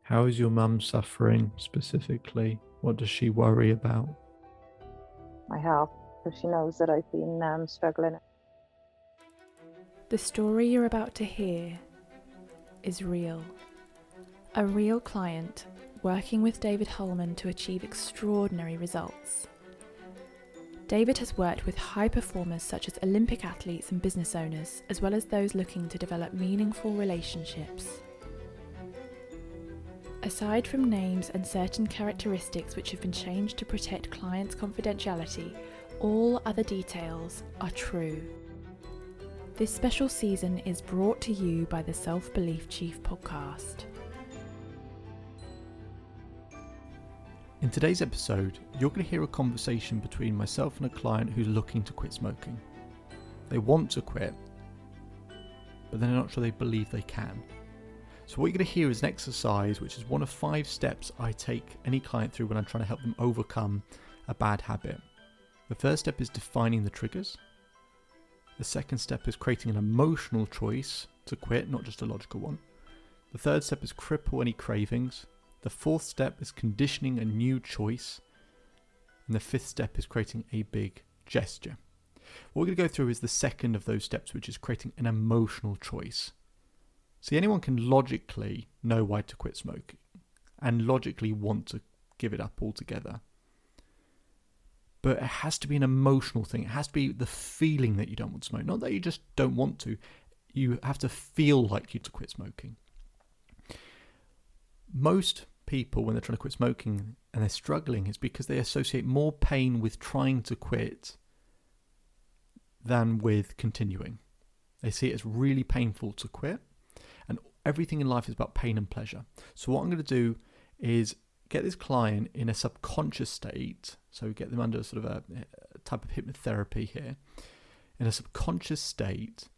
How is your mum suffering specifically? What does she worry about? My health, because she knows that I've been struggling. The story you're about to hear is real. A real client working with David Holman to achieve extraordinary results. David has worked with high performers such as Olympic athletes and business owners, as well as those looking to develop meaningful relationships. Aside from names and certain characteristics which have been changed to protect clients' confidentiality, all other details are true. This special season is brought to you by the Self-Belief Chief podcast. In today's episode, you're going to hear a conversation between myself and a client who's looking to quit smoking. They want to quit, but they're not sure they believe they can. So what you're going to hear is an exercise which is one of 5 steps I take any client through when I'm trying to help them overcome a bad habit. The first step is defining the triggers. The second step is creating an emotional choice to quit, not just a logical one. The third step is cripple any cravings. The fourth step is conditioning a new choice. And the fifth step is creating a big gesture. What we're going to go through is the second of those steps, which is creating an emotional choice. See, anyone can logically know why to quit smoking and logically want to give it up altogether. But it has to be an emotional thing. It has to be the feeling that you don't want to smoke. Not that you just don't want to. You have to feel like you to quit smoking. Most people, when they're trying to quit smoking and they're struggling, it's because they associate more pain with trying to quit than with continuing. They see it as really painful to quit. And everything in life is about pain and pleasure. So what I'm going to do is get this client in a subconscious state. So get them under sort of a type of hypnotherapy here, in a subconscious state,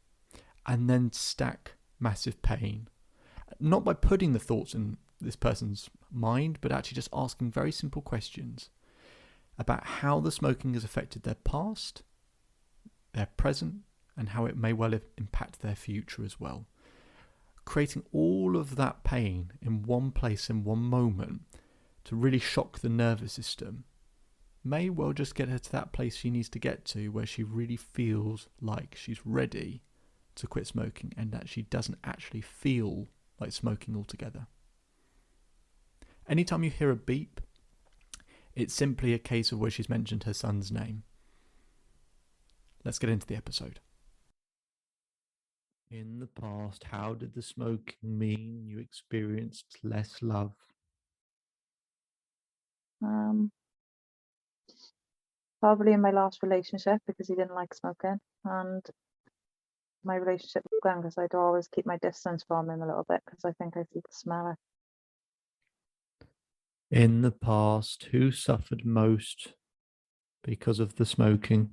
and then stack massive pain. Not by putting the thoughts in this person's mind, but actually just asking very simple questions about how the smoking has affected their past, their present, and how it may well impact their future as well. Creating all of that pain in one place, in one moment, to really shock the nervous system, may well just get her to that place she needs to get to, where she really feels like she's ready to quit smoking and that she doesn't actually feel like smoking altogether. Anytime you hear a beep, it's simply a case of where she's mentioned her son's name. Let's get into the episode. In the past, how did the smoking mean you experienced less love? Probably in my last relationship, because he didn't like smoking, and my relationship with Glenn, because I'd always keep my distance from him a little bit because I think I could smell it. In the past, who suffered most because of the smoking?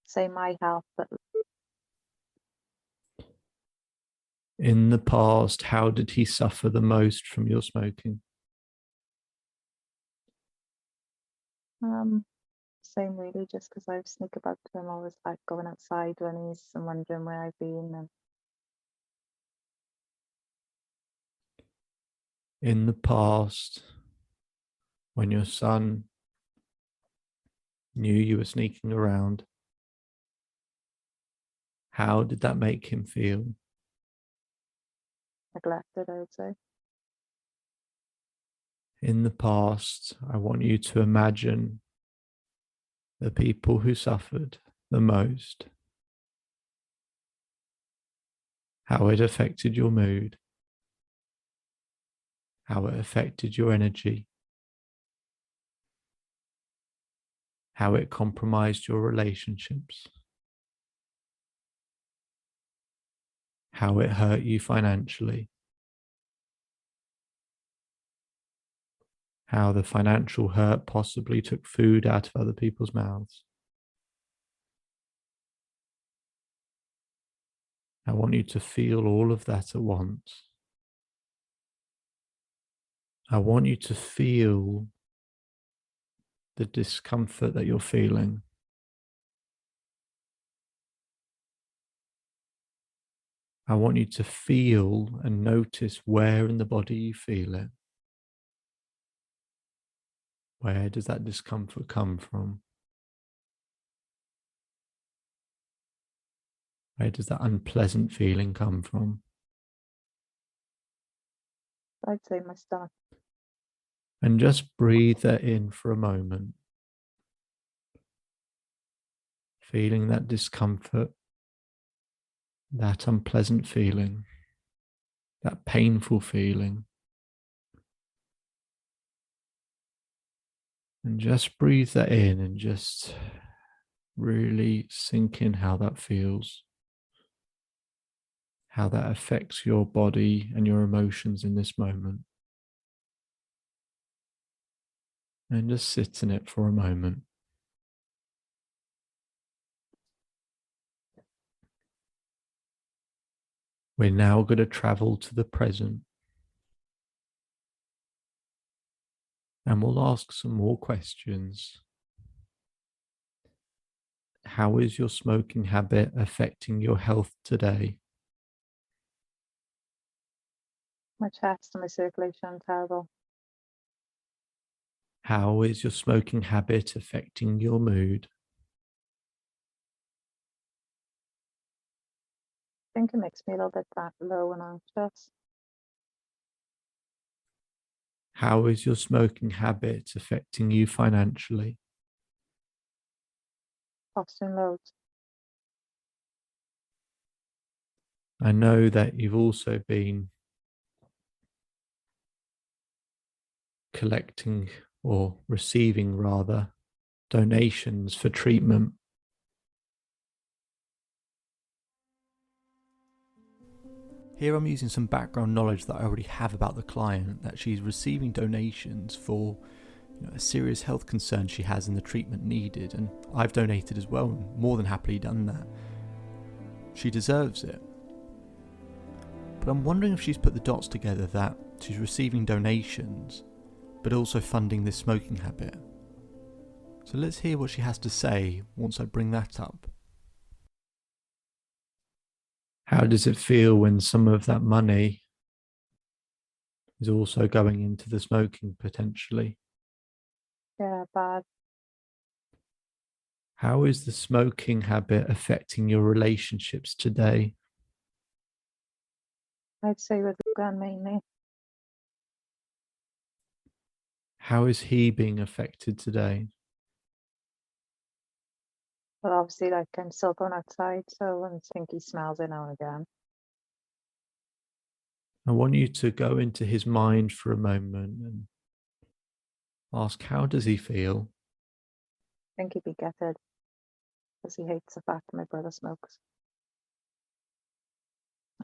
Say my health, but In the past, how did he suffer the most from your smoking? same really, just because I sneak about to him, always like going outside when he's and wondering where I've been. And In the past, when your son knew you were sneaking around, how did that make him feel? neglected, I would say. In the past, I want you to imagine the people who suffered the most, how it affected your mood, how it affected your energy, how it compromised your relationships, how it hurt you financially, how the financial hurt possibly took food out of other people's mouths. I want you to feel all of that at once. I want you to feel the discomfort that you're feeling. I want you to feel and notice where in the body you feel it. Where does that discomfort come from? Where does that unpleasant feeling come from? I'd say my stomach. And just breathe that in for a moment. Feeling that discomfort, that unpleasant feeling, that painful feeling. And just breathe that in and just really sink in how that feels, how that affects your body and your emotions in this moment. And just sit in it for a moment. We're now going to travel to the present. And we'll ask some more questions. How is your smoking habit affecting your health today? My chest and my circulation are terrible. How is your smoking habit affecting your mood? I think it makes me a little bit that low and anxious. How is your smoking habit affecting you financially? Costing loads. I know that you've also been collecting or receiving rather donations for treatment. Here I'm using some background knowledge that I already have about the client, that she's receiving donations for a serious health concern she has and the treatment needed, and I've donated as well and more than happily done that. She deserves it. But I'm wondering if she's put the dots together that she's receiving donations but also funding this smoking habit. So let's hear what she has to say once I bring that up. How does it feel when some of that money is also going into the smoking potentially? Yeah, bad. How is the smoking habit affecting your relationships today? I'd say with Lugan mainly. How is he being affected today? But obviously, like, I'm still going outside, so I think he smells it now and again. I want you to go into his mind for a moment and ask, how does he feel? I think he'd be gutted because he hates the fact that my brother smokes.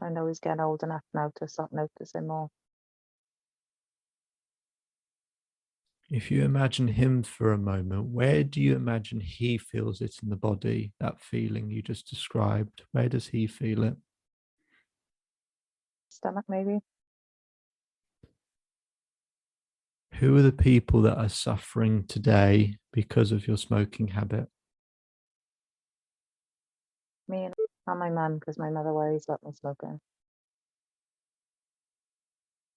I know he's getting old enough now to start noticing more. If you imagine him for a moment, where do you imagine he feels it in the body, that feeling you just described? Where does he feel it? Stomach, maybe. Who are the people that are suffering today because of your smoking habit? Me and my mum, because my mother worries about me smoking.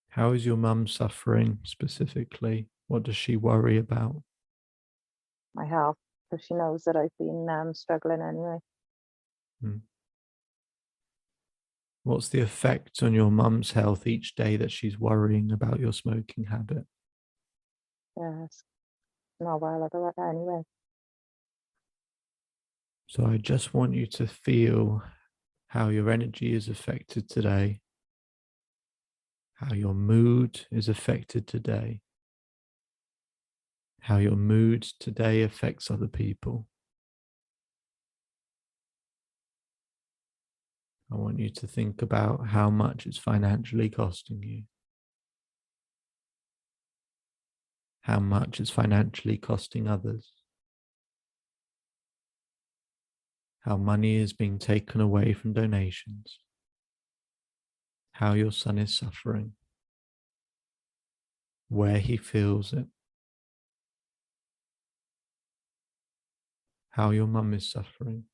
How is your mum suffering specifically? What does she worry about? My health, because she knows that I've been struggling anyway. What's the effect on your mum's health each day that she's worrying about your smoking habit? Yeah, it's not well otherwise anyway. So I just want you to feel how your energy is affected today, how your mood is affected today, how your mood today affects other people. I want you to think about how much it's financially costing you, how much it's financially costing others, how money is being taken away from donations, how your son is suffering, where he feels it, how your mum is suffering,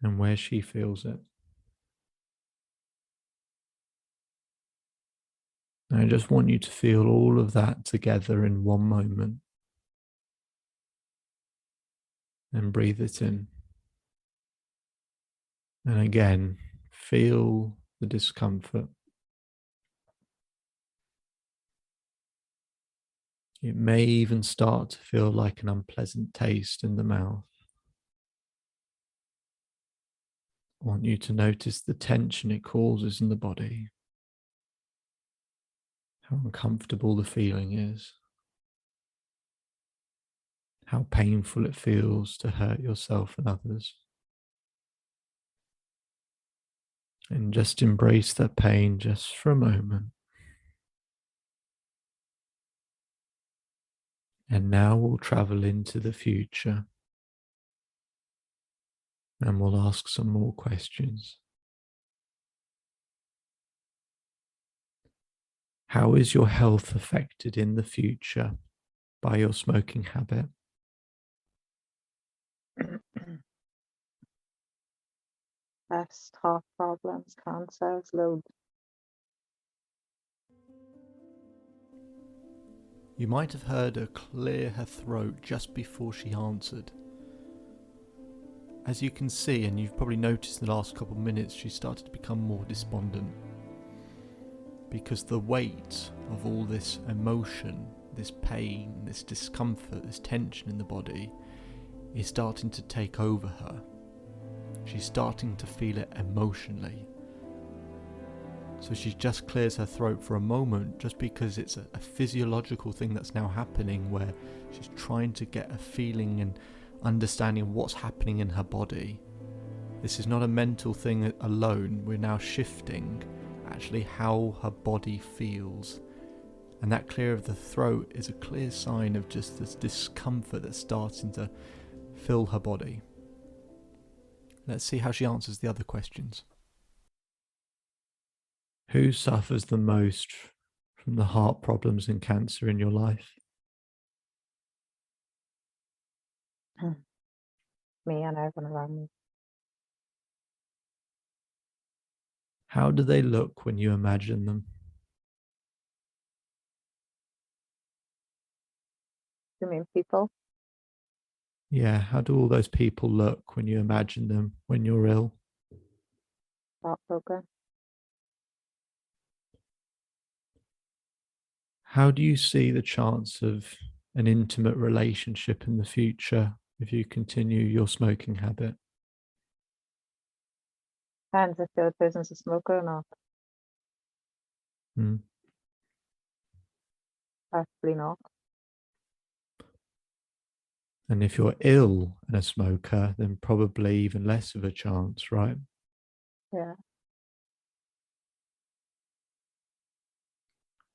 and where she feels it. And I just want you to feel all of that together in one moment. And breathe it in. And again, feel the discomfort. It may even start to feel like an unpleasant taste in the mouth. I want you to notice the tension it causes in the body, how uncomfortable the feeling is, how painful it feels to hurt yourself and others. And just embrace that pain just for a moment. And now we'll travel into the future and we'll ask some more questions. How is your health affected in the future by your smoking habit? Breast, heart problems, cancers, loads. You might have heard her clear her throat just before she answered. As you can see, and you've probably noticed in the last couple of minutes, she started to become more despondent. Because the weight of all this emotion, this pain, this discomfort, this tension in the body is starting to take over her. She's starting to feel it emotionally. So she just clears her throat for a moment just because it's a physiological thing that's now happening where she's trying to get a feeling and understanding of what's happening in her body. This is not a mental thing alone. We're now shifting actually how her body feels. And that clear of the throat is a clear sign of just this discomfort that's starting to fill her body. Let's see how she answers the other questions. Who suffers the most from the heart problems and cancer in your life? Me and everyone around me. How do they look when you imagine them? You mean people? Yeah, how do all those people look when you imagine them when you're ill? Heartbroken. How do you see the chance of an intimate relationship in the future if you continue your smoking habit? Depends if the other person's a smoker or not. Hmm. Probably not. And if you're ill and a smoker, then probably even less of a chance, right? Yeah.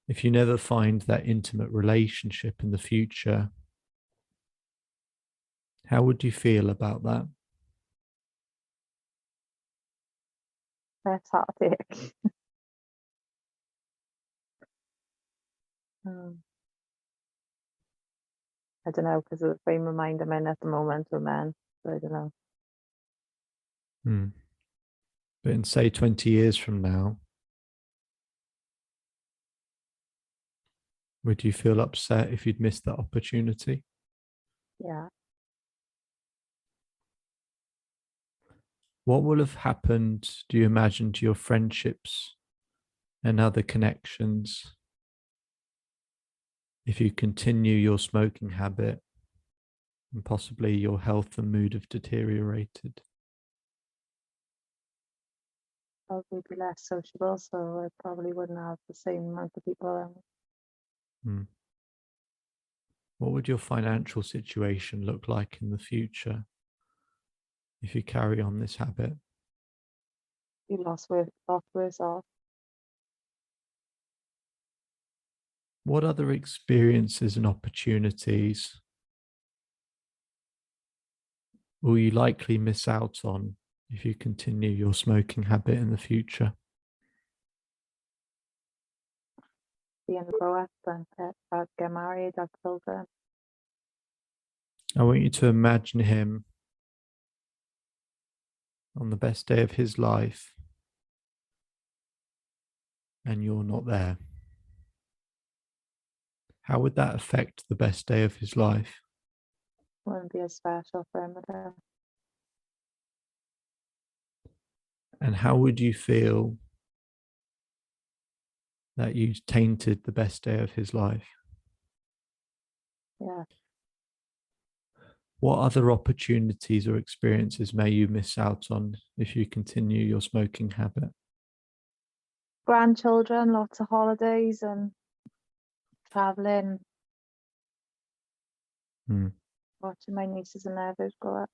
If you never find that intimate relationship in the future, how would you feel about that? That's heartache. I don't know, because of the frame of mind I'm in at the moment with men. So I don't know. Hmm. But in, say, 20 years from now, would you feel upset if you'd missed that opportunity? Yeah. What will have happened, do you imagine, to your friendships and other connections if you continue your smoking habit and possibly your health and mood have deteriorated? Probably be less sociable, so I probably wouldn't have the same amount of people around me. Hmm. What would your financial situation look like in the future if you carry on this habit? Be lost worse off. What other experiences and opportunities will you likely miss out on if you continue your smoking habit in the future? Being grow up and get married, have children. I want you to imagine him on the best day of his life and you're not there. how would that affect the best day of his life? Wouldn't be as special for him, would it? And how would you feel that you tainted the best day of his life? Yeah. What other opportunities or experiences may you miss out on if you continue your smoking habit? Grandchildren, lots of holidays and traveling, watching my nieces and nephews grow up.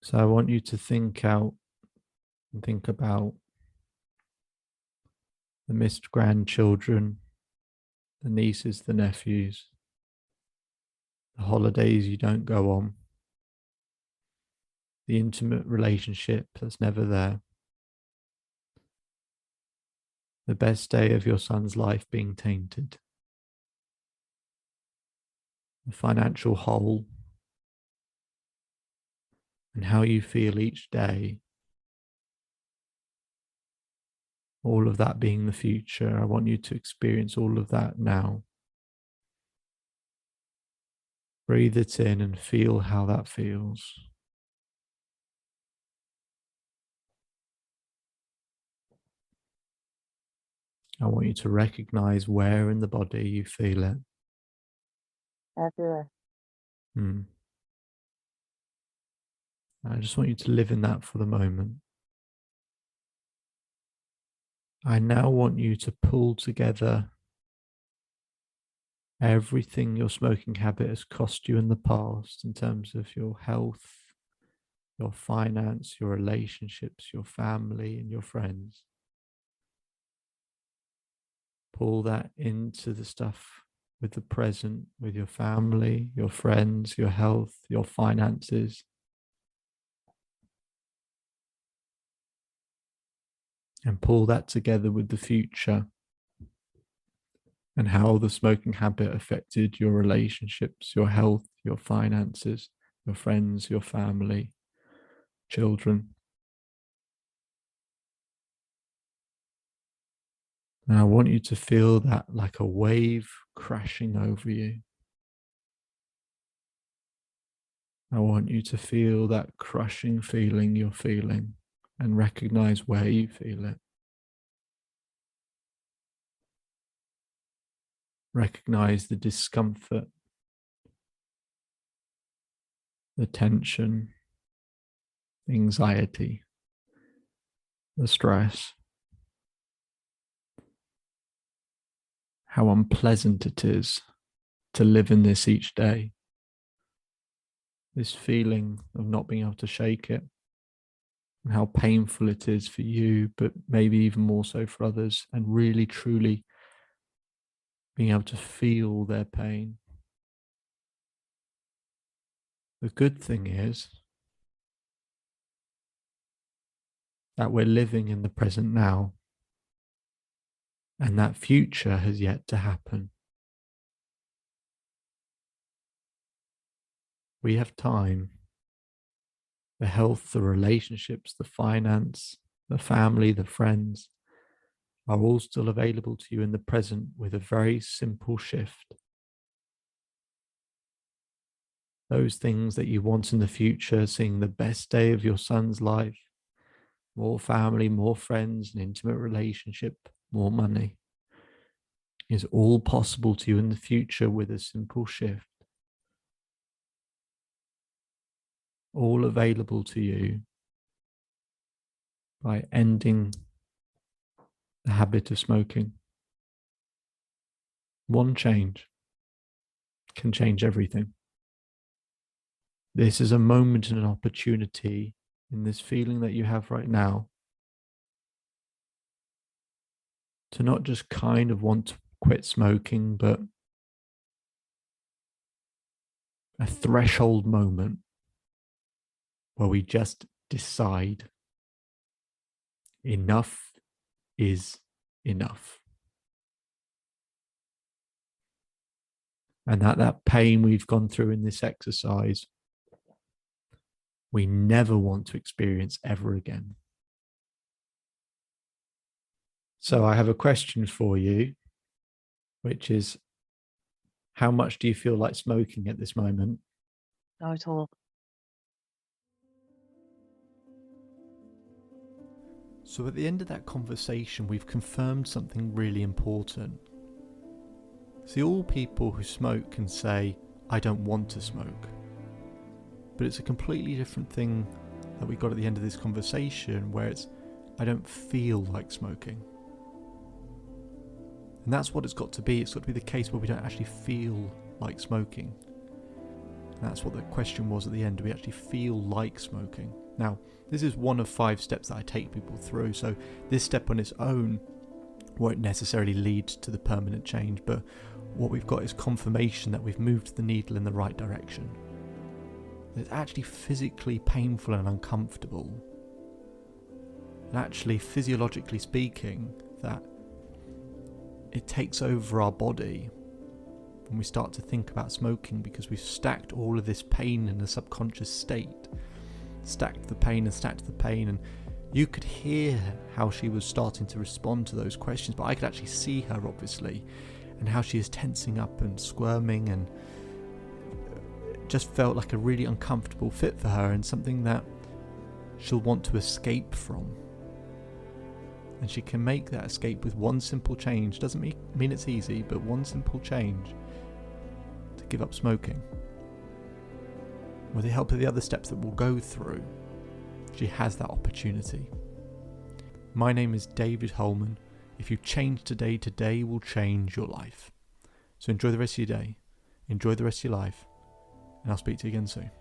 So I want you to think out and think about the missed grandchildren, the nieces, the nephews, the holidays you don't go on, the intimate relationship that's never there, the best day of your son's life being tainted, the financial hole, and how you feel each day. All of that being the future. I want you to experience all of that now. Breathe it in and feel how that feels. I want you to recognize where in the body you feel it. Everywhere. I just want you to live in that for the moment. I now want you to pull together everything your smoking habit has cost you in the past in terms of your health, your finance, your relationships, your family, and your friends. Pull that into the stuff with the present, with your family, your friends, your health, your finances. And pull that together with the future and how the smoking habit affected your relationships, your health, your finances, your friends, your family, children. And I want you to feel that like a wave crashing over you. I want you to feel that crushing feeling you're feeling and recognize where you feel it. Recognize the discomfort, the tension, the anxiety, the stress. How unpleasant it is to live in this each day. This feeling of not being able to shake it, and how painful it is for you, but maybe even more so for others, and really truly being able to feel their pain. The good thing is that we're living in the present now, and that future has yet to happen. We have time. The health, the relationships, the finance, the family, the friends are all still available to you in the present with a very simple shift. Those things that you want in the future, seeing the best day of your son's life, more family, more friends, an intimate relationship, more money, is all possible to you in the future with a simple shift. All available to you by ending the habit of smoking. One change can change everything. This is a moment and an opportunity in this feeling that you have right now to not just kind of want to quit smoking, but a threshold moment where we just decide enough is enough. And that pain we've gone through in this exercise, we never want to experience ever again. So I have a question for you. which is, how much do you feel like smoking at this moment? Not at all. So at the end of that conversation, we've confirmed something really important. See, all people who smoke can say, I don't want to smoke. But it's a completely different thing that we got at the end of this conversation, where it's, I don't feel like smoking. And that's what it's got to be. It's got to be the case where we don't actually feel like smoking. And that's what the question was at the end. Do we actually feel like smoking? Now, this is one of 5 steps that I take people through. So this step on its own won't necessarily lead to the permanent change, but what we've got is confirmation that we've moved the needle in the right direction. It's actually physically painful and uncomfortable. And actually, physiologically speaking, that it takes over our body when we start to think about smoking, because we've stacked all of this pain in a subconscious state. Stacked the pain, and you could hear how she was starting to respond to those questions, but I could actually see her, obviously, and how she is tensing up and squirming, and it just felt like a really uncomfortable fit for her, and something that she'll want to escape from. And she can make that escape with one simple change. Doesn't mean it's easy, but one simple change: to give up smoking. With the help of the other steps that we'll go through, she has that opportunity. My name is David Holman. If you change today, today will change your life. So enjoy the rest of your day, enjoy the rest of your life, and I'll speak to you again soon.